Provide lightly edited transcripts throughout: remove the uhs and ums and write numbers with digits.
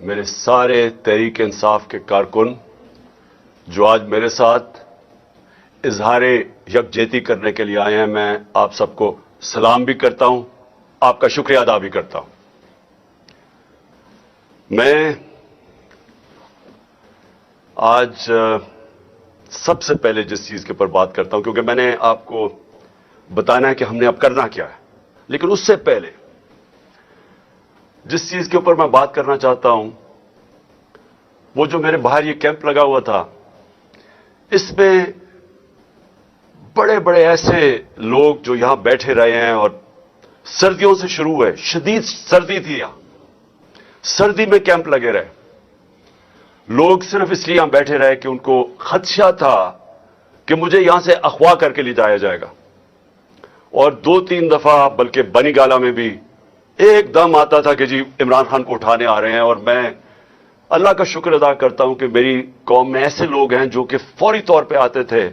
میرے سارے تحریک انصاف کے کارکن جو آج میرے ساتھ اظہار یکجہتی کرنے کے لیے آئے ہیں، میں آپ سب کو سلام بھی کرتا ہوں، آپ کا شکریہ ادا بھی کرتا ہوں۔ میں آج سب سے پہلے جس چیز کے اوپر بات کرتا ہوں، کیونکہ میں نے آپ کو بتانا ہے کہ ہم نے اب کرنا کیا ہے، لیکن اس سے پہلے جس چیز کے اوپر میں بات کرنا چاہتا ہوں وہ جو میرے باہر یہ کیمپ لگا ہوا تھا، اس میں بڑے بڑے ایسے لوگ جو یہاں بیٹھے رہے ہیں، اور سردیوں سے شروع ہے، شدید سردی تھی یہاں، سردی میں کیمپ لگے رہے لوگ، صرف اس لیے یہاں بیٹھے رہے کہ ان کو خدشہ تھا کہ مجھے یہاں سے اغوا کر کے لے جایا جائے گا، اور 2-3 دفعہ بلکہ بنی گالہ میں بھی ایک دم آتا تھا کہ جی عمران خان کو اٹھانے آ رہے ہیں، اور میں اللہ کا شکر ادا کرتا ہوں کہ میری قوم میں ایسے لوگ ہیں جو کہ فوری طور پہ آتے تھے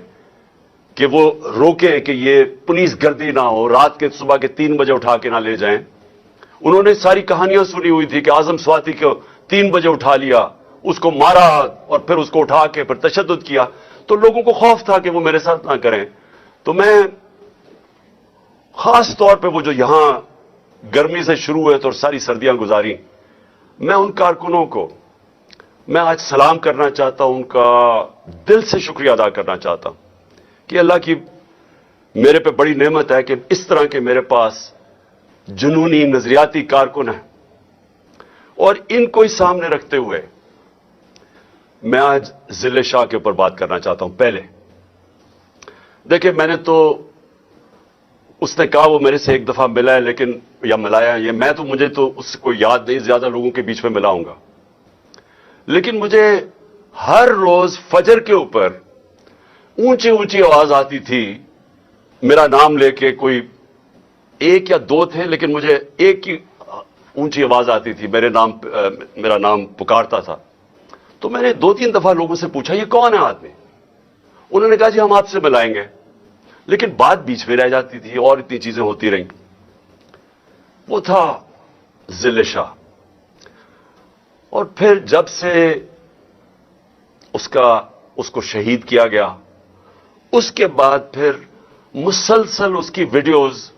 کہ وہ روکیں کہ یہ پولیس گردی نہ ہو، رات کے صبح کے 3 بجے اٹھا کے نہ لے جائیں۔ انہوں نے ساری کہانیاں سنی ہوئی تھی کہ اعظم سواتی کو 3 بجے اٹھا لیا، اس کو مارا اور پھر اس کو اٹھا کے پھر تشدد کیا، تو لوگوں کو خوف تھا کہ وہ میرے ساتھ نہ کریں۔ تو میں خاص طور پہ وہ جو یہاں گرمی سے شروع ہوئے تو ساری سردیاں گزاری، میں ان کارکنوں کو میں آج سلام کرنا چاہتا ہوں، ان کا دل سے شکریہ ادا کرنا چاہتا ہوں کہ اللہ کی میرے پہ بڑی نعمت ہے کہ اس طرح کے میرے پاس جنونی نظریاتی کارکن ہیں، اور ان کو ہی سامنے رکھتے ہوئے میں آج ضلع شاہ کے اوپر بات کرنا چاہتا ہوں۔ پہلے دیکھیں، میں نے تو اس نے کہا وہ میرے سے ایک دفعہ ملا ہے، لیکن یا ملایا ہے، میں تو مجھے تو اس کو یاد نہیں، زیادہ لوگوں کے بیچ میں ملاؤں گا، لیکن مجھے ہر روز فجر کے اوپر اونچی اونچی آواز آتی تھی میرا نام لے کے، کوئی 1 یا 2 تھے لیکن مجھے ایک کی اونچی آواز آتی تھی، میرا نام پکارتا تھا۔ تو میں نے 2-3 دفعہ لوگوں سے پوچھا یہ کون ہے آدمی؟ انہوں نے کہا جی ہم آپ سے ملائیں گے، لیکن بات بیچ میں رہ جاتی تھی اور اتنی چیزیں ہوتی رہیں۔ وہ تھا ضلع شاہ، اور پھر جب سے اس کو شہید کیا گیا، اس کے بعد پھر مسلسل اس کی ویڈیوز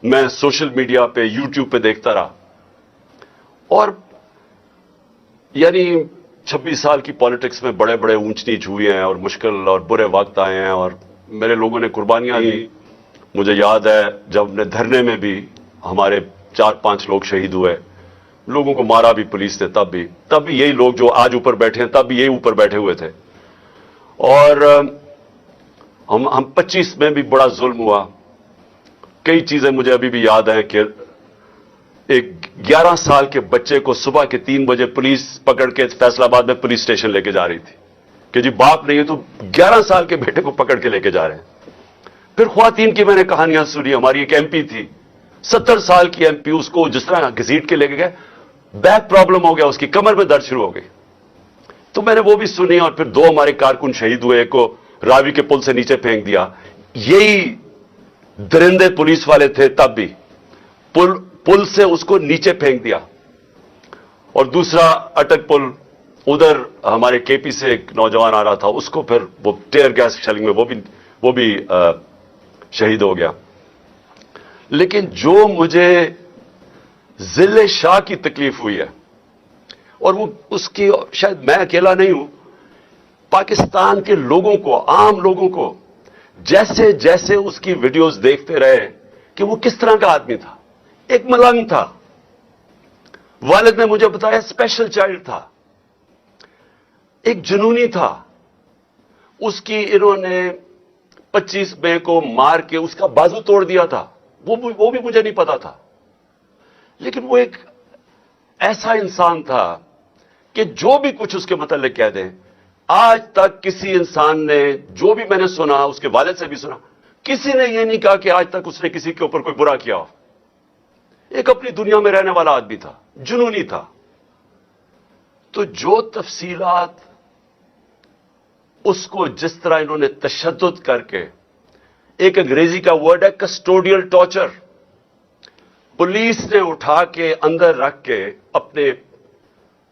میں سوشل میڈیا پہ، یوٹیوب پہ دیکھتا رہا، اور یعنی 26 سال کی پالیٹکس میں بڑے بڑے اونچ نیچ ہوئے ہیں، اور مشکل اور برے وقت آئے ہیں، اور میرے لوگوں نے قربانیاں دی۔ مجھے یاد ہے جب نے دھرنے میں بھی ہمارے 4-5 لوگ شہید ہوئے، لوگوں کو مارا بھی پولیس نے، تب بھی یہی لوگ جو آج اوپر بیٹھے ہیں تب بھی یہی اوپر بیٹھے ہوئے تھے، اور ہم 25 میں بھی بڑا ظلم ہوا۔ کئی چیزیں مجھے ابھی بھی یاد ہیں کہ ایک 11 سال کے بچے کو صبح کے 3 بجے پولیس پکڑ کے فیصل آباد میں پولیس اسٹیشن لے کے جا رہی تھی کہ جی باپ نہیں ہے تو 11 سال کے بیٹے کو پکڑ کے لے کے جا رہے ہیں۔ پھر خواتین کی میں نے کہانیاں سنی، ہماری ایک ایم پی تھی، 70 سال کی ایم پی، اس کو جس طرح گھسیٹ کے لے کے گئے، بیک پرابلم ہو گیا، اس کی کمر میں درد شروع ہو گئی، تو میں نے وہ بھی سنی، اور پھر 2 ہمارے کارکن شہید ہوئے، ایک کو راوی کے پل سے نیچے پھینک دیا، یہی درندے پولیس والے تھے، تب بھی پل سے اس کو نیچے پھینک دیا، اور دوسرا اٹک پل، ادھر ہمارے کے پی سے ایک نوجوان آ رہا تھا، اس کو پھر وہ ٹیئر گیس شیلنگ میں وہ بھی شہید ہو گیا۔ لیکن جو مجھے ضلع شاہ کی تکلیف ہوئی ہے، اور وہ اس کی شاید میں اکیلا نہیں ہوں، پاکستان کے لوگوں کو، عام لوگوں کو، جیسے جیسے اس کی ویڈیوز دیکھتے رہے کہ وہ کس طرح کا آدمی تھا۔ ایک ملنگ تھا، والد نے مجھے بتایا اسپیشل چائلڈ تھا، ایک جنونی تھا، اس کی انہوں نے 25 مئی کو مار کے اس کا بازو توڑ دیا تھا، وہ بھی مجھے نہیں پتا تھا، لیکن وہ ایک ایسا انسان تھا کہ جو بھی کچھ اس کے متعلق کہہ دیں، آج تک کسی انسان نے، جو بھی میں نے سنا، اس کے والد سے بھی سنا، کسی نے یہ نہیں کہا کہ آج تک اس نے کسی کے اوپر کوئی برا کیا ہو۔ ایک اپنی دنیا میں رہنے والا آدمی تھا، جنونی تھا۔ تو جو تفصیلات اس کو جس طرح انہوں نے تشدد کر کے، ایک انگریزی کا ورڈ ہے کسٹوڈیل ٹارچر، پولیس نے اٹھا کے اندر رکھ کے اپنے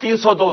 302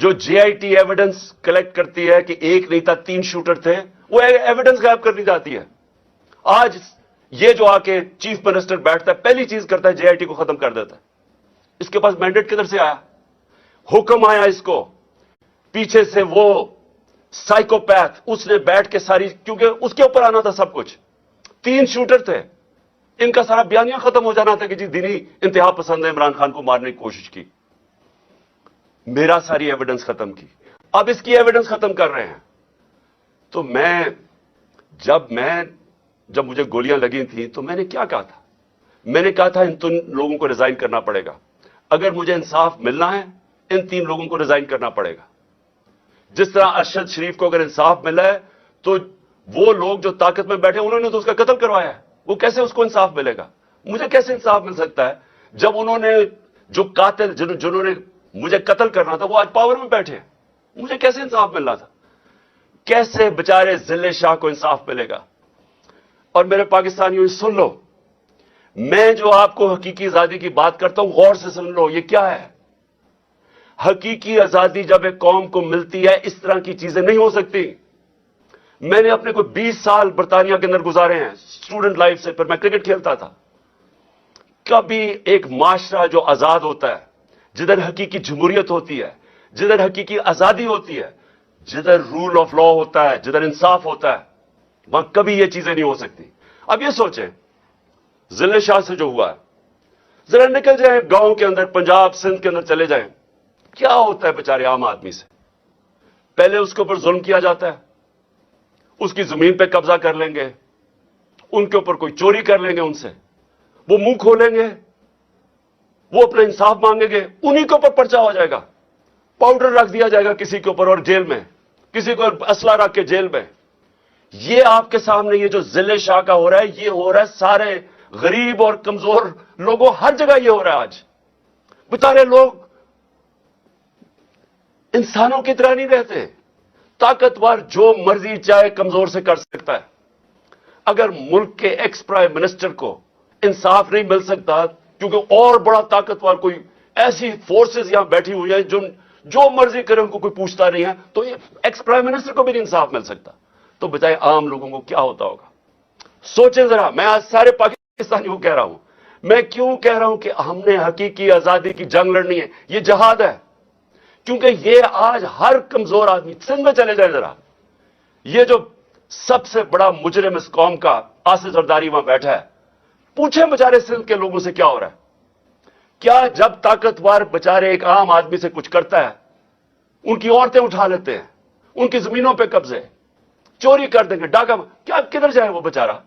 جو JIT ایویڈنس کلیکٹ کرتی ہے کہ ایک نہیں تھا 3 شوٹر تھے, وہ ایویڈنس غائب کرنی جاتی ہے. آج یہ جو آ کے چیف منسٹر بیٹھتا ہے, پہلی چیز کرتا ہے JIT کو ختم کر دیتا ہے. اس کے پاس مینڈیٹ کدھر سے آیا؟ حکم آیا اس کو, پیچھے سے وہ سائیکوپیتھ, اس نے بیٹھ کے ساری, کیونکہ اس کے اوپر آنا تھا سب کچھ. 3 شوٹر تھے, ان کا سارا بیانیہ ختم ہو جانا تھا کہ جی دینی انتہا پسند ہے, عمران خان کو مارنے کی کوشش کی. میرا ساری ایویڈنس ختم کی, اب اس کی ایویڈنس ختم کر رہے ہیں. تو جب مجھے گولیاں لگی تھیں تو میں نے کیا کہا تھا؟ میں نے کہا تھا ان 3 لوگوں کو ریزائن کرنا پڑے گا. اگر مجھے انصاف ملنا ہے ان 3 لوگوں کو ریزائن کرنا پڑے گا. جس طرح ارشد شریف کو اگر انصاف ملا ہے تو وہ لوگ جو طاقت میں بیٹھے انہوں نے تو اس کا قتل کروایا ہے, وہ کیسے اس کو انصاف ملے گا؟ مجھے کیسے انصاف مل سکتا ہے جب انہوں نے جو قاتل جنہوں نے مجھے قتل کرنا تھا وہ آج پاور میں بیٹھے ہیں؟ مجھے کیسے انصاف ملنا تھا؟ کیسے بیچارے ضلع شاہ کو انصاف ملے گا؟ اور میرے پاکستانیوں سن لو, میں جو آپ کو حقیقی آزادی کی بات کرتا ہوں غور سے سن لو, یہ کیا ہے؟ حقیقی آزادی جب ایک قوم کو ملتی ہے اس طرح کی چیزیں نہیں ہو سکتی. میں نے اپنے کوئی 20 سال برطانیہ کے اندر گزارے ہیں اسٹوڈنٹ لائف سے, پھر میں کرکٹ کھیلتا تھا. کبھی ایک معاشرہ جو آزاد ہوتا ہے, جدھر حقیقی جمہوریت ہوتی ہے, جدھر حقیقی آزادی ہوتی ہے, جدھر رول آف لا ہوتا ہے, جدھر انصاف ہوتا ہے, وہاں کبھی یہ چیزیں نہیں ہو سکتی. اب یہ سوچیں, ضلع شاہ سے جو ہوا ہے, ذرا نکل جائیں گاؤں کے اندر, پنجاب سندھ کے اندر چلے جائیں, کیا ہوتا ہے بیچارے عام آدمی سے؟ پہلے اس کے اوپر ظلم کیا جاتا ہے, اس کی زمین پہ قبضہ کر لیں گے, ان کے اوپر کوئی چوری کر لیں گے, ان سے وہ منہ کھولیں گے, وہ اپنا انصاف مانگیں گے, انہی کے اوپر پرچہ ہو جائے گا, پاؤڈر رکھ دیا جائے گا کسی کے اوپر اور جیل میں, کسی کو اسلحہ رکھ کے جیل میں. یہ آپ کے سامنے یہ جو ضلع شاہ کا ہو رہا ہے, یہ ہو رہا ہے سارے غریب اور کمزور لوگوں, ہر جگہ یہ ہو رہا ہے. آج بیچارے لوگ انسانوں کی طرح نہیں رہتے. طاقتور جو مرضی چاہے کمزور سے کر سکتا ہے. اگر ملک کے ایکس پرائم منسٹر کو انصاف نہیں مل سکتا کیونکہ اور بڑا طاقتور کوئی ایسی فورسز یہاں بیٹھی ہوئی ہیں جو مرضی کرے ان کو کوئی پوچھتا نہیں ہے, تو ایکس پرائم منسٹر کو بھی نہیں انصاف مل سکتا, تو بجائے عام لوگوں کو کیا ہوتا ہوگا؟ سوچیں ذرا. میں آج سارے پاکستانیوں کو کہہ رہا ہوں, میں کیوں کہہ رہا ہوں کہ ہم نے حقیقی آزادی کی جنگ لڑنی ہے, یہ جہاد ہے. کیونکہ یہ آج ہر کمزور آدمی, سندھ میں چلے جائے ذرا, یہ جو سب سے بڑا مجرم اس قوم کا آصف زرداری وہاں بیٹھا ہے, پوچھیں بیچارے سندھ کے لوگوں سے کیا ہو رہا ہے. کیا جب طاقتور بیچارے ایک عام آدمی سے کچھ کرتا ہے, ان کی عورتیں اٹھا لیتے ہیں, ان کی زمینوں پہ قبضے, چوری کر دیں گے, ڈاکہ, کیا کدھر جائے وہ بیچارہ؟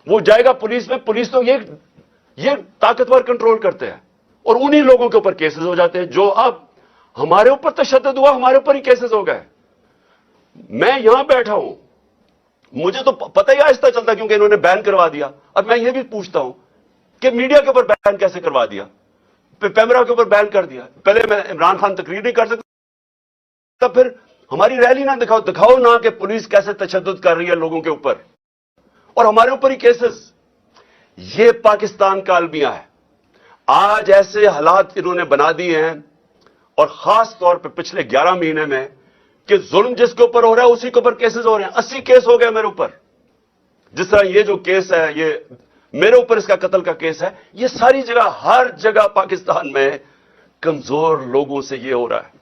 وہ جائے گا پولیس میں, پولیس تو یہ طاقتور کنٹرول کرتے ہیں, اور انہی لوگوں کے اوپر کیسز ہو جاتے ہیں. جو اب ہمارے اوپر تشدد ہوا, ہمارے اوپر ہی کیسز ہو گئے. میں یہاں بیٹھا ہوں, مجھے تو پتہ ہی آہستہ چلتا کیونکہ انہوں نے بین کروا دیا. اب میں یہ بھی پوچھتا ہوں کہ میڈیا کے اوپر بین کیسے کروا دیا, پیمرا کے اوپر بین کر دیا. پہلے میں عمران خان تقریر نہیں کر سکتا, پھر ہماری ریلی نہ دکھاؤ نہ کہ پولیس کیسے تشدد کر رہی ہے لوگوں کے اوپر, اور ہمارے اوپر ہی کیسز. یہ پاکستان کا المیہ ہے. آج ایسے حالات انہوں نے بنا دیے ہیں, اور خاص طور پہ پچھلے 11 مہینے میں, کہ ظلم جس کے اوپر ہو رہا ہے اسی کے اوپر کیسز ہو رہے ہیں. 80 کیس ہو گئے میرے اوپر. جس طرح یہ جو کیس ہے, یہ میرے اوپر اس کا قتل کا کیس ہے, یہ ساری جگہ, ہر جگہ پاکستان میں کمزور لوگوں سے یہ ہو رہا ہے.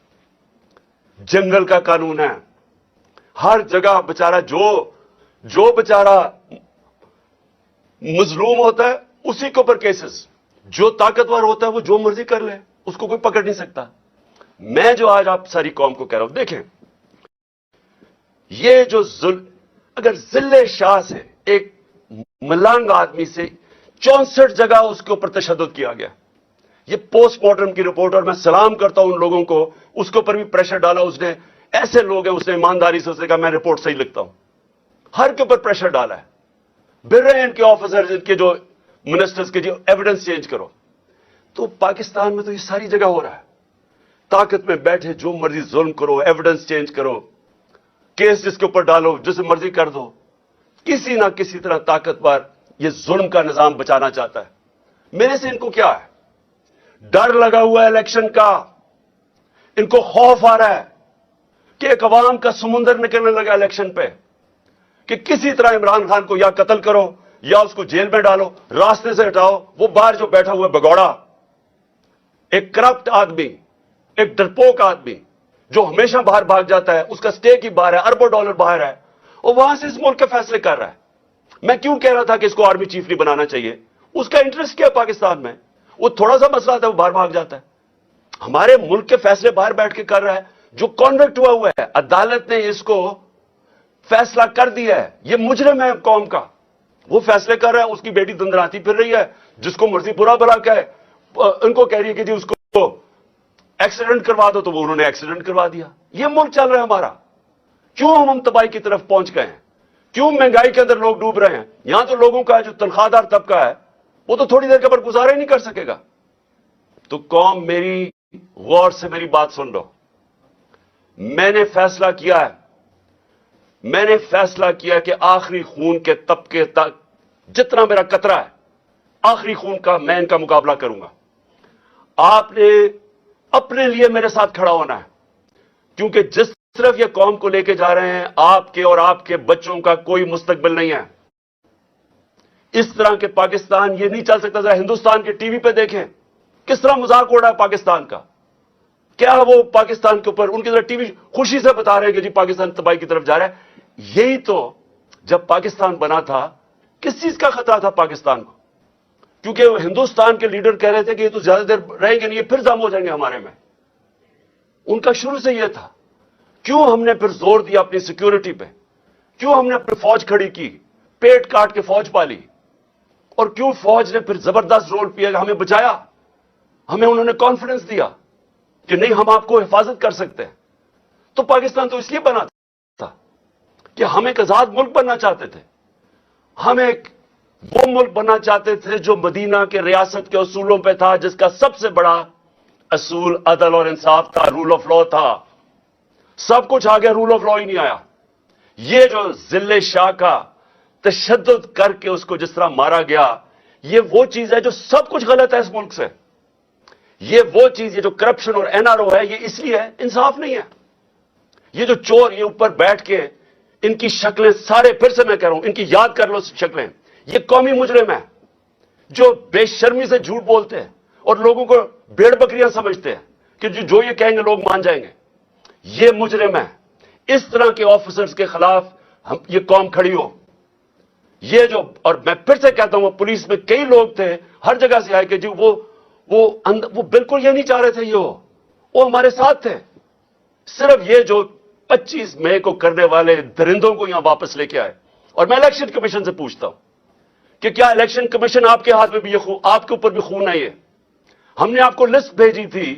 جنگل کا قانون ہے, ہر جگہ بیچارہ جو بیچارہ مظلوم ہوتا ہے اسی کے اوپر کیسز. جو طاقتور ہوتا ہے وہ جو مرضی کر لے, اس کو کوئی پکڑ نہیں سکتا. میں جو آج آپ ساری قوم کو کہہ رہا ہوں, دیکھیں یہ جو اگر ضلع شاہ سے, ایک ملنگ آدمی سے 64 جگہ اس کے اوپر تشدد کیا گیا. یہ پوسٹ مارٹم کی رپورٹ, اور میں سلام کرتا ہوں ان لوگوں کو, اس کے اوپر بھی پریشر ڈالا اس نے. ایسے لوگ ہیں, اس نے ایمانداری سے اس نے کہا میں رپورٹ صحیح لکھتا ہوں. ہر کے اوپر پریشر ڈالا ہے. بھر رہے ہیں ان کے آفیسر, ان کے جو منسٹرز کے, جو ایویڈنس چینج کرو. تو پاکستان میں تو یہ ساری جگہ ہو رہا ہے. طاقت میں بیٹھے جو مرضی ظلم کرو, ایویڈنس چینج کرو, کیس جس کے اوپر ڈالو, جسے مرضی کر دو. کسی نہ کسی طرح طاقتور یہ ظلم کا نظام بچانا چاہتا ہے. میرے سے ان کو کیا ہے؟ ڈر لگا ہوا ہے الیکشن کا. ان کو خوف آ رہا ہے کہ ایک عوام کا سمندر نکلنے لگا الیکشن پہ کہ کسی طرح عمران خان کو یا قتل کرو یا اس کو جیل میں ڈالو, راستے سے ہٹاؤ. وہ باہر جو بیٹھا ہوا ہے بگوڑا, ایک کرپٹ آدمی, ایک ڈرپوک آدمی جو ہمیشہ باہر بھاگ جاتا ہے, اس کا سٹیک ہی باہر ہے, اربوں ڈالر باہر ہے, اور وہاں سے اس ملک کے فیصلے کر رہا ہے. میں کیوں کہہ رہا تھا کہ اس کو آرمی چیف نہیں بنانا چاہیے؟ اس کا انٹرسٹ کیا پاکستان میں؟ وہ تھوڑا سا مسئلہ تھا وہ باہر بھاگ جاتا ہے. ہمارے ملک کے فیصلے باہر بیٹھ کے کر رہا ہے. جو کانوکٹ ہوا ہے, عدالت نے اس کو فیصلہ کر دیا ہے, یہ مجرم ہے قوم کا, وہ فیصلے کر رہا ہے. اس کی بیٹی دندراتی پھر رہی ہے, جس کو مرضی برا بھلا کہے, ان کو کہہ رہی ہے کہ جی اس کو ایکسیڈنٹ کروا دو, تو وہ انہوں نے ایکسیڈنٹ کروا دیا. یہ ملک چل رہا ہے ہمارا. کیوں ہم تباہی کی طرف پہنچ گئے ہیں؟ کیوں مہنگائی کے اندر لوگ ڈوب رہے ہیں؟ یہاں تو لوگوں کا جو تنخواہ دار طبقہ ہے وہ تو تھوڑی دیر کے بعد گزارا ہی نہیں کر سکے گا. تو قوم میری غور سے میری بات سن لو. میں نے فیصلہ کیا ہے, میں نے فیصلہ کیا کہ آخری خون کے طبقے تک جتنا میرا قطرہ ہے, آخری خون کا میں ان کا مقابلہ کروں گا. آپ نے اپنے لیے میرے ساتھ کھڑا ہونا ہے, کیونکہ جس طرف یہ قوم کو لے کے جا رہے ہیں, آپ کے اور آپ کے بچوں کا کوئی مستقبل نہیں ہے. اس طرح کے پاکستان یہ نہیں چل سکتا. ذرا ہندوستان کے ٹی وی پہ دیکھیں کس طرح مذاق اڑا ہے پاکستان کا. کیا وہ پاکستان کے اوپر ان کی طرح ٹی وی خوشی سے بتا رہے ہیں کہ جی پاکستان تباہی کی طرف جا رہا ہے. یہی تو جب پاکستان بنا تھا کس چیز کا خطرہ تھا پاکستان کو؟ کیونکہ ہندوستان کے لیڈر کہہ رہے تھے کہ یہ تو زیادہ دیر رہیں گے نہیں, یہ پھر ضم ہو جائیں گے ہمارے میں. ان کا شروع سے یہ تھا. کیوں ہم نے پھر زور دیا اپنی سیکیورٹی پہ؟ کیوں ہم نے اپنی فوج کھڑی کی, پیٹ کاٹ کے فوج پالی, اور کیوں فوج نے پھر زبردست رول کیا, ہمیں بچایا. ہمیں انہوں نے کانفیڈنس دیا کہ نہیں ہم آپ کو حفاظت کر سکتے ہیں. تو پاکستان تو اس لیے بنا تھا کہ ہم ایک آزاد ملک بننا چاہتے تھے. ہم ایک وہ ملک بننا چاہتے تھے جو مدینہ کے ریاست کے اصولوں پہ تھا, جس کا سب سے بڑا اصول عدل اور انصاف تھا, رول آف لا تھا. سب کچھ آ گیا, رول آف لا ہی نہیں آیا. یہ جو ذل شاہ کا تشدد کر کے اس کو جس طرح مارا گیا, یہ وہ چیز ہے جو سب کچھ غلط ہے اس ملک سے. یہ وہ چیز, یہ جو کرپشن اور این آر او ہے, یہ اس لیے ہے انصاف نہیں ہے. یہ جو چور یہ اوپر بیٹھ کے ان کی شکلیں سارے, پھر سے میں کہہ رہا ہوں, ان کی یاد کر لو شکلیں. یہ قومی مجرم ہے جو بے شرمی سے جھوٹ بولتے ہیں اور لوگوں کو بھیڑ بکریاں سمجھتے ہیں کہ جو یہ کہیں گے لوگ مان جائیں گے. یہ مجرم ہے. اس طرح کے آفیسرز کے خلاف یہ قوم کھڑی ہو. یہ جو, اور میں پھر سے کہتا ہوں, پولیس میں کئی لوگ تھے ہر جگہ سے آئے کہ جی وہ بالکل یہ نہیں چاہ رہے تھے, وہ ہمارے ساتھ تھے. صرف یہ جو 25 مئی کو کرنے والے درندوں کو یہاں واپس لے کے آئے. اور میں الیکشن کمیشن سے پوچھتا ہوں کہ کیا الیکشن کمیشن آپ کے ہاتھ میں بھی آپ کے اوپر بھی خون ہے؟ یہ ہم نے آپ کو لسٹ بھیجی تھی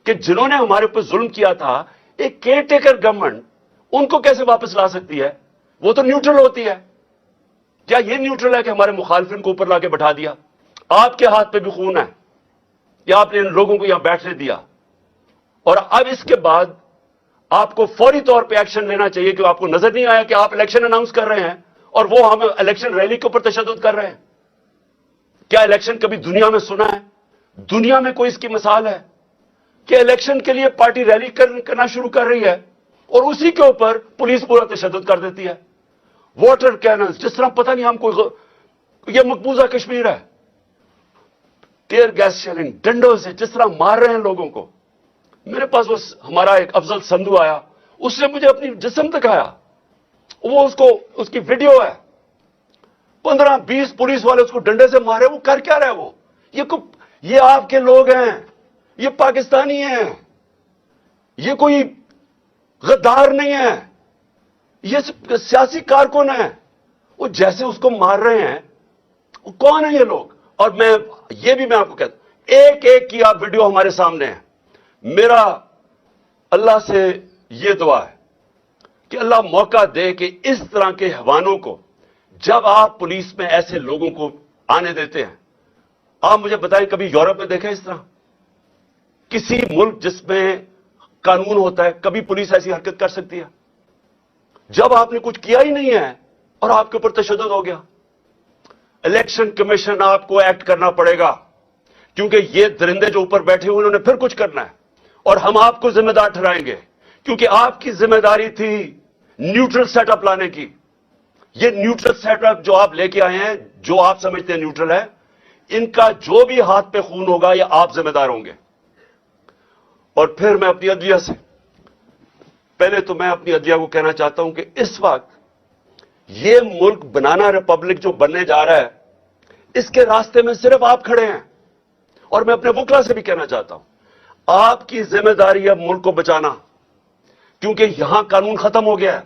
کہ جنہوں نے ہمارے اوپر ظلم کیا تھا, ایک کیئر ٹیکر گورنمنٹ ان کو کیسے واپس لا سکتی ہے؟ وہ تو نیوٹرل ہوتی ہے. کیا یہ نیوٹرل ہے کہ ہمارے مخالفین کو اوپر لا کے بٹھا دیا؟ آپ کے ہاتھ پہ بھی خون ہے کہ آپ نے ان لوگوں کو یہاں بیٹھنے دیا. اور اب اس کے بعد آپ کو فوری طور پہ ایکشن لینا چاہیے کہ آپ کو نظر نہیں آیا کہ آپ الیکشن اناؤنس کر رہے ہیں اور وہ ہم الیکشن ریلی کے اوپر تشدد کر رہے ہیں. کیا الیکشن کبھی دنیا میں سنا ہے؟ دنیا میں کوئی اس کی مثال ہے کہ الیکشن کے لیے پارٹی ریلی کرنا شروع کر رہی ہے اور اسی کے اوپر پولیس پورا تشدد کر دیتی ہے؟ واٹر کیننز, جس طرح پتہ نہیں ہم کوئی یہ مقبوضہ کشمیر ہے. ٹیئر گیس شیلنگ, ڈنڈوں سے جس طرح مار رہے ہیں لوگوں کو. میرے پاس وہ ہمارا ایک افضل سندھو آیا, اس نے مجھے اپنی جسم دکھایا, وہ اس کی ویڈیو ہے, 15-20 پولیس والے اس کو ڈنڈے سے مارے. وہ کر کیا رہے؟ یہ آپ کے لوگ ہیں, یہ پاکستانی ہیں, یہ کوئی غدار نہیں ہے, یہ سیاسی کارکن ہیں. وہ جیسے اس کو مار رہے ہیں, وہ کون ہیں یہ لوگ؟ اور میں آپ کو کہتا ہوں, ایک ایک کی آپ ویڈیو ہمارے سامنے ہے. میرا اللہ سے یہ دعا ہے کہ اللہ موقع دے کہ اس طرح کے حیوانوں کو, جب آپ پولیس میں ایسے لوگوں کو آنے دیتے ہیں, آپ مجھے بتائیں کبھی یورپ میں دیکھیں اس طرح کسی ملک جس میں قانون ہوتا ہے, کبھی پولیس ایسی حرکت کر سکتی ہے؟ جب آپ نے کچھ کیا ہی نہیں ہے اور آپ کے اوپر تشدد ہو گیا. الیکشن کمیشن آپ کو ایکٹ کرنا پڑے گا, کیونکہ یہ درندے جو اوپر بیٹھے ہوئے انہوں نے پھر کچھ کرنا ہے. اور ہم آپ کو ذمہ دار ٹھہرائیں گے، کیونکہ آپ کی ذمہ داری تھی نیوٹرل سیٹ اپ لانے کی. یہ نیوٹرل سیٹ اپ جو آپ لے کے آئے ہیں، جو آپ سمجھتے ہیں نیوٹرل ہے، ان کا جو بھی ہاتھ پہ خون ہوگا یہ آپ ذمہ دار ہوں گے. اور پھر میں اپنی عدلیہ سے، پہلے تو میں اپنی عدلیہ کو کہنا چاہتا ہوں کہ اس وقت یہ ملک بنانا ریپبلک جو بننے جا رہا ہے، اس کے راستے میں صرف آپ کھڑے ہیں. اور میں اپنے وکلا سے بھی کہنا چاہتا ہوں، آپ کی ذمہ داری ہے ملک کو بچانا، کیونکہ یہاں قانون ختم ہو گیا ہے.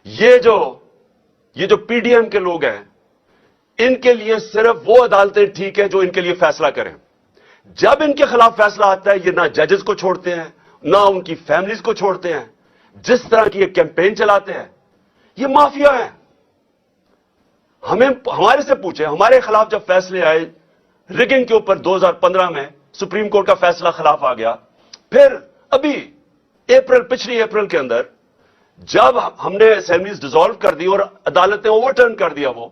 یہ جو پی ڈی ایم کے لوگ ہیں، ان کے لیے صرف وہ عدالتیں ٹھیک ہیں جو ان کے لیے فیصلہ کریں. جب ان کے خلاف فیصلہ آتا ہے، یہ نہ ججز کو چھوڑتے ہیں، نہ ان کی فیملیز کو چھوڑتے ہیں. جس طرح کی یہ کیمپین چلاتے ہیں، یہ مافیا ہے. ہمارے سے پوچھیں، ہمارے خلاف جب فیصلے آئے ریگنگ کے اوپر 2015 میں سپریم کورٹ کا فیصلہ خلاف آ گیا. پھر ابھی پچھلی اپریل کے اندر جب ہم نے اسمبلیز ڈیزالو کر دی اور عدالت نے اوور ٹرن کر دیا وہ،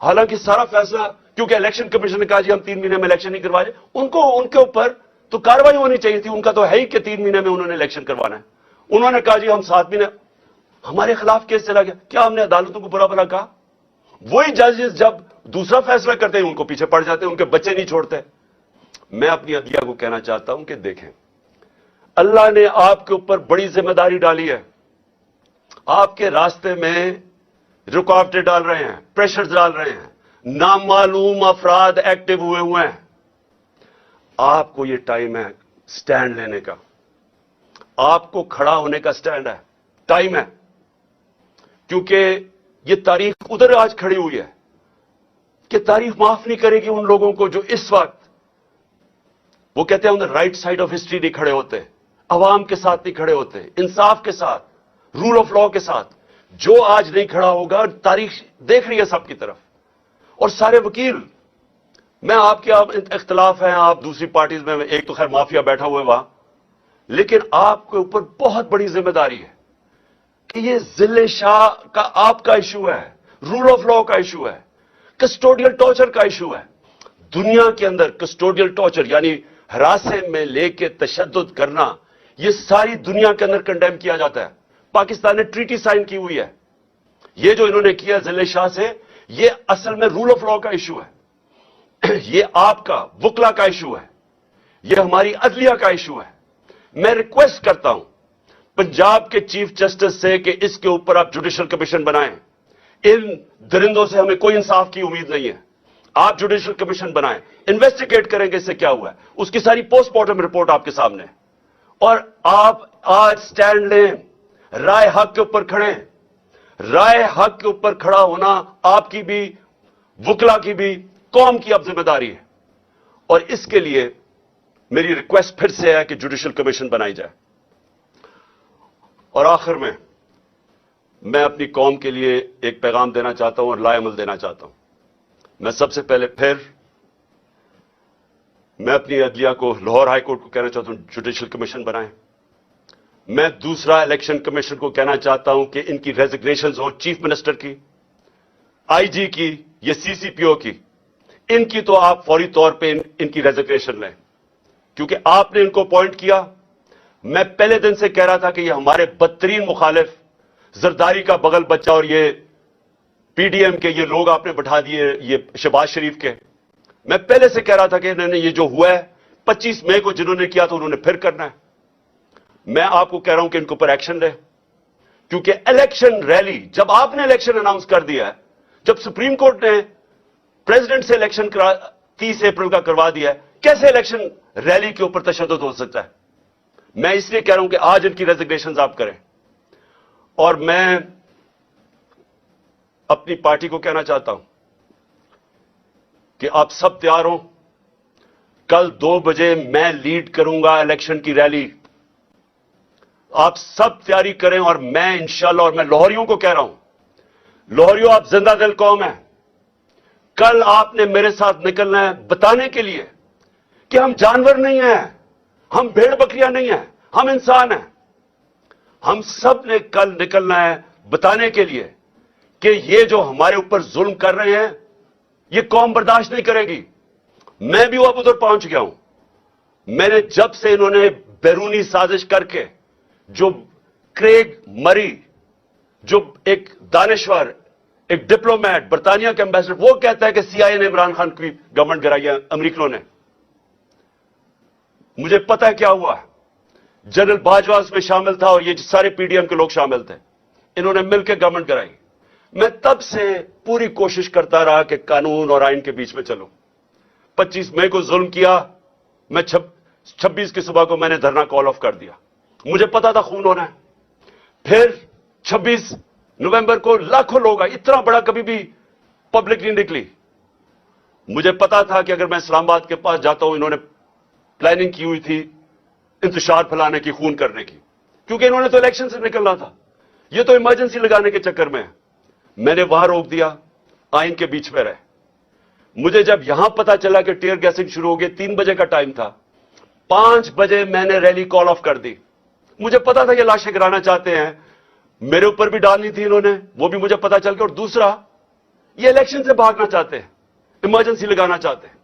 حالانکہ سارا فیصلہ، کیونکہ الیکشن کمیشن نے کہا جی ہم 3 مہینے میں الیکشن نہیں کروائے، ان کے اوپر تو کاروائی ہونی چاہیے تھی. ان کا تو ہے ہی کہ 3 مہینے میں انہوں نے الیکشن کروانا ہے. انہوں نے کہا جی ہم 7 مہینے، ہمارے خلاف کیس چلا گیا. کیا ہم نے عدالتوں کو برا بھلا کہا؟ وہی ججز جب دوسرا فیصلہ کرتے ہیں ان کو پیچھے پڑ جاتے ہیں، ان کے بچے نہیں چھوڑتے. میں اپنی عدلیہ کو کہنا چاہتا ہوں کہ دیکھیں، اللہ نے آپ کے اوپر بڑی ذمہ داری ڈالی ہے. آپ کے راستے میں رکاوٹیں ڈال رہے ہیں، پریشر ڈال رہے ہیں، نامعلوم افراد ایکٹیو ہوئے ہیں. آپ کو یہ ٹائم ہے سٹینڈ لینے کا، آپ کو کھڑا ہونے کا سٹینڈ ہے، ٹائم ہے. کیونکہ یہ تاریخ ادھر آج کھڑی ہوئی ہے کہ تاریخ معاف نہیں کرے گی ان لوگوں کو جو اس وقت، وہ کہتے ہیں رائٹ سائڈ آف ہسٹری نہیں کھڑے ہوتے، عوام کے ساتھ نہیں کھڑے ہوتے، انصاف کے ساتھ، رول آف لا کے ساتھ. جو آج نہیں کھڑا ہوگا، تاریخ دیکھ رہی ہے سب کی طرف. اور سارے وکیل، میں آپ کے اختلاف ہیں، آپ دوسری پارٹیز میں، ایک تو خیر مافیا بیٹھا ہوا ہے وہاں، لیکن آپ کے اوپر بہت بڑی ذمہ داری ہے کہ یہ ذل شاہ کا آپ کا ایشو ہے، رول آف لا کا ایشو ہے، کسٹوڈیل ٹارچر کا ایشو ہے. دنیا کے اندر کسٹوڈیل ٹارچر یعنی ہراسے میں لے کے تشدد کرنا، یہ ساری دنیا کے اندر کنڈیم کیا جاتا ہے. پاکستان نے ٹریٹی سائن کی ہوئی ہے. یہ جو انہوں نے کیا ذل شاہ سے، یہ اصل میں رول آف لا کا ایشو ہے. یہ آپ کا وکلا کا ایشو ہے، یہ ہماری عدلیہ کا ایشو ہے. میں ریکویسٹ کرتا ہوں پنجاب کے چیف جسٹس سے کہ اس کے اوپر آپ جوڈیشل کمیشن بنائیں. ان درندوں سے ہمیں کوئی انصاف کی امید نہیں ہے. آپ جوڈیشل کمیشن بنائیں، انویسٹیگیٹ کریں گے اس سے کیا ہوا ہے. اس کی ساری پوسٹ مارٹم رپورٹ آپ کے سامنے ہے. اور آپ آج سٹینڈ لیں، رائے حق کے اوپر کھڑیں. رائے حق کے اوپر کھڑا ہونا آپ کی بھی، وکلا کی بھی، قوم کی اب ذمہ داری ہے. اور اس کے لیے میری ریکویسٹ پھر سے ہے کہ جوڈیشل کمیشن بنائی جائے. اور آخر میں اپنی قوم کے لیے ایک پیغام دینا چاہتا ہوں اور لائے عمل دینا چاہتا ہوں. میں سب سے پہلے میں اپنی عدلیہ کو، لاہور ہائی کورٹ کو کہنا چاہتا ہوں جوڈیشل کمیشن بنائیں. میں دوسرا الیکشن کمیشن کو کہنا چاہتا ہوں کہ ان کی ریزگنیشنز ہوں، چیف منسٹر کی، آئی جی کی، یہ سی سی پی او کی. ان کی تو آپ فوری طور پہ ان کی ریزگنیشن لیں، کیونکہ آپ نے ان کو اپوائنٹ کیا. میں پہلے دن سے کہہ رہا تھا کہ یہ ہمارے بدترین مخالف، زرداری کا بغل بچہ، اور یہ پی ڈی ایم کے یہ لوگ آپ نے بٹھا دیے، یہ شہباز شریف کے. میں پہلے سے کہہ رہا تھا کہ انہوں نے یہ جو ہوا ہے 25 مئی کو جنہوں نے کیا تو انہوں نے پھر کرنا ہے. میں آپ کو کہہ رہا ہوں کہ ان کے اوپر ایکشن لے، کیونکہ الیکشن ریلی جب آپ نے الیکشن اناؤنس کر دیا ہے، جب سپریم کورٹ نے پریزیڈنٹ سے الیکشن 30 اپریل کا کروا دیا ہے، کیسے الیکشن ریلی کے اوپر تشدد ہو سکتا ہے؟ میں اس لیے کہہ رہا ہوں کہ آج ان کی ریزگنیشنز آپ کریں. اور میں اپنی پارٹی کو کہنا چاہتا ہوں کہ آپ سب تیار ہوں. کل 2 بجے میں لیڈ کروں گا الیکشن کی ریلی. آپ سب تیاری کریں، اور میں انشاءاللہ، اور میں لاہوریوں کو کہہ رہا ہوں، لاہوریوں آپ زندہ دل قوم ہیں. کل آپ نے میرے ساتھ نکلنا ہے بتانے کے لیے کہ ہم جانور نہیں ہیں، ہم بھیڑ بکریاں نہیں ہیں، ہم انسان ہیں. ہم سب نے کل نکلنا ہے بتانے کے لیے کہ یہ جو ہمارے اوپر ظلم کر رہے ہیں، یہ قوم برداشت نہیں کرے گی. میں بھی اب ادھر پہنچ گیا ہوں. میں نے جب سے انہوں نے بیرونی سازش کر کے جو کریگ مری جو ایک دانشور ایک ڈپلومیٹ برطانیہ کے امبیسڈر وہ کہتا ہے کہ سی آئی اے نے عمران خان کی گورنمنٹ گرائی ہے امریکنوں نے. مجھے پتا ہے کیا ہوا. جنرل باجوہ اس میں شامل تھا اور یہ سارے پی ڈی ایم کے لوگ شامل تھے. انہوں نے مل کے گورنمنٹ گرائی. میں تب سے پوری کوشش کرتا رہا کہ قانون اور آئین کے بیچ میں چلوں. 25 مئی کو ظلم کیا. میں 26 کی صبح کو میں نے دھرنا کال آف کر دیا. مجھے پتا تھا خون ہونا ہے. پھر 26 نومبر کو لاکھوں لوگ آئے. اتنا بڑا کبھی بھی پبلک نہیں نکلی. مجھے پتا تھا کہ اگر میں اسلام آباد کے پاس جاتا ہوں انہوں نے پلاننگ کی ہوئی تھی انتشار پھیلانے کی خون کرنے کی کیونکہ انہوں نے تو الیکشن سے نکلنا تھا. یہ تو ایمرجنسی لگانے کے چکر میں ہے. میں نے وہاں روک دیا. آئین کے بیچ میں رہے. مجھے جب یہاں پتا چلا کہ ٹیئر گیسنگ شروع ہو گئی 3 بجے کا ٹائم تھا 5 بجے میں نے ریلی کال آف کر دی. مجھے پتا تھا یہ لاشیں گرانا چاہتے ہیں. میرے اوپر بھی ڈالنی تھی انہوں نے وہ بھی مجھے پتا چل گیا. اور دوسرا یہ الیکشن سے بھاگنا چاہتے ہیں ایمرجنسی لگانا چاہتے ہیں.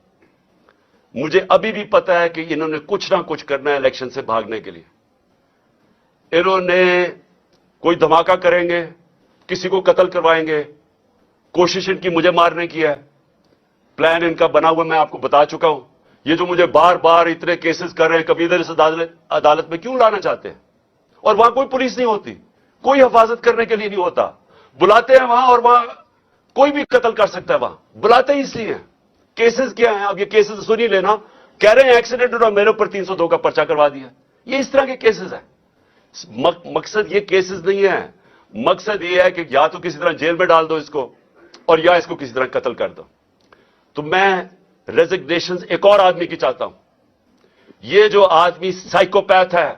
مجھے ابھی بھی پتا ہے کہ انہوں نے کچھ نہ کچھ کرنا ہے الیکشن سے بھاگنے کے لیے. انہوں نے کوئی دھماکہ کریں گے کسی کو قتل کروائیں گے. کوشش ان کی مجھے مارنے کی ہے. پلان ان کا بنا ہوا میں آپ کو بتا چکا ہوں. یہ جو مجھے بار بار اتنے کیسز کر رہے ہیں کبھی ادھر اس عدالت میں کیوں لانا چاہتے ہیں. اور وہاں کوئی پولیس نہیں ہوتی کوئی حفاظت کرنے کے لیے نہیں ہوتا. بلاتے ہیں وہاں اور وہاں کوئی بھی قتل کر سکتا ہے. وہاں بلاتے ہی اس لیے ہیں. کیسز کیا ہیں اب یہ کیسز سنی لینا. کہہ رہے ہیں ایکسیڈنٹ اور میرے اوپر 302 کا پرچہ کروا دیا. یہ اس طرح کے کیسز ہیں. مقصد یہ کیسز نہیں ہے. مقصد یہ ہے کہ یا تو کسی طرح جیل میں ڈال دو اس کو اور یا اس کو کسی طرح قتل کر دو. تو میں ریزگنیشن ایک اور آدمی کی چاہتا ہوں. یہ جو آدمی سائیکوپیتھ ہے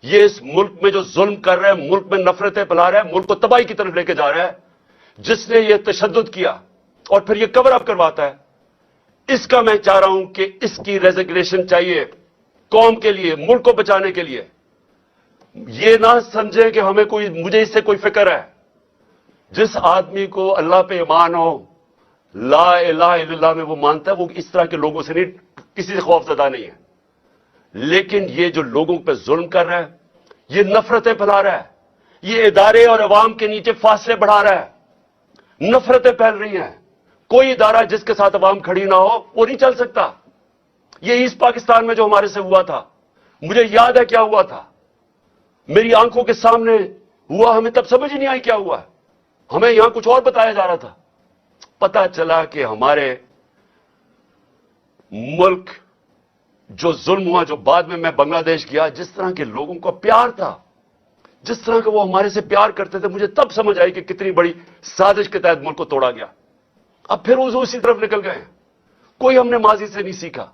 یہ اس ملک میں جو ظلم کر رہا ہے ملک میں نفرتیں پھیلا رہا ہے ملک کو تباہی کی طرف لے کے جا رہا ہے جس نے یہ تشدد کیا اور پھر یہ کور اپ کرواتا ہے. اس کا میں چاہ رہا ہوں کہ اس کی ریزگنیشن چاہیے قوم کے لیے ملک کو بچانے کے لیے. یہ نہ سمجھیں کہ ہمیں مجھے اس سے کوئی فکر ہے. جس آدمی کو اللہ پہ ایمان ہو لا الہ الا اللہ میں وہ مانتا ہے وہ اس طرح کے لوگوں سے نہیں کسی سے خوف زدہ نہیں ہے. لیکن یہ جو لوگوں پہ ظلم کر رہا ہے یہ نفرتیں پھیلا رہا ہے یہ ادارے اور عوام کے نیچے فاصلے بڑھا رہا ہے. نفرتیں پھیل رہی ہیں. کوئی ادارہ جس کے ساتھ عوام کھڑی نہ ہو وہ نہیں چل سکتا. یہ ایسٹ پاکستان میں جو ہمارے سے ہوا تھا مجھے یاد ہے کیا ہوا تھا. میری آنکھوں کے سامنے ہوا. ہمیں تب سمجھ ہی نہیں آئی کیا ہوا. ہمیں یہاں کچھ اور بتایا جا رہا تھا. پتا چلا کہ ہمارے ملک جو ظلم ہوا جو بعد میں بنگلہ دیش گیا جس طرح کے لوگوں کو پیار تھا جس طرح کے وہ ہمارے سے پیار کرتے تھے مجھے تب سمجھ آئی کہ کتنی بڑی سازش کے تحت ملک کو توڑا گیا. اب پھر وہ اسی طرف نکل گئے. کوئی ہم نے ماضی سے نہیں سیکھا.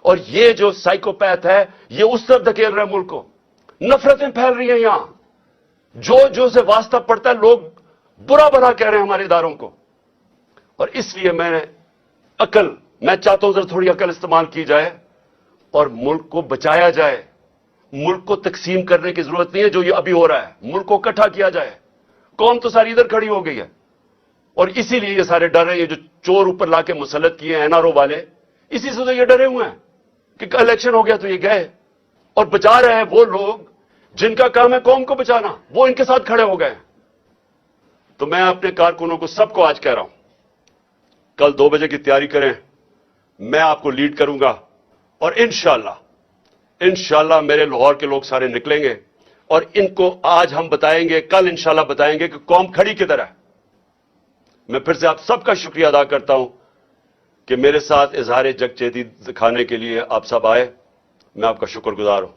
اور یہ جو سائیکوپیتھ ہے یہ اس طرف دھکیل رہا ہے ملک کو. نفرتیں پھیل رہی ہیں یہاں. جو سے واسطہ پڑتا ہے لوگ برا بھلا کہہ رہے ہیں ہمارے اداروں کو. اور اس لیے میں چاہتا ہوں ذرا تھوڑی عقل استعمال کی جائے اور ملک کو بچایا جائے. ملک کو تقسیم کرنے کی ضرورت نہیں ہے جو یہ ابھی ہو رہا ہے. ملک کو اکٹھا کیا جائے. قوم تو ساری ادھر کھڑی ہو گئی ہے اور اسی لیے یہ سارے ڈر ہیں. یہ جو چور اوپر لا کے مسلط کیے ہیں NRO والے اسی سے تو یہ ڈرے ہوئے ہیں کہ الیکشن ہو گیا تو یہ گئے اور بچا رہے ہیں وہ لوگ جن کا کام ہے قوم کو بچانا. وہ ان کے ساتھ کھڑے ہو گئے. تو میں اپنے کارکنوں کو سب کو آج کہہ رہا ہوں کل 2 بجے کی تیاری کریں. میں آپ کو لیڈ کروں گا اور انشاءاللہ میرے لاہور کے لوگ سارے نکلیں گے اور ان کو آج ہم بتائیں گے کل انشاءاللہ بتائیں گے کہ قوم کھڑی کدھر ہے. میں پھر سے آپ سب کا شکریہ ادا کرتا ہوں کہ میرے ساتھ اظہار یکجہتی دکھانے کے لیے آپ سب آئے. میں آپ کا شکر گزار ہوں.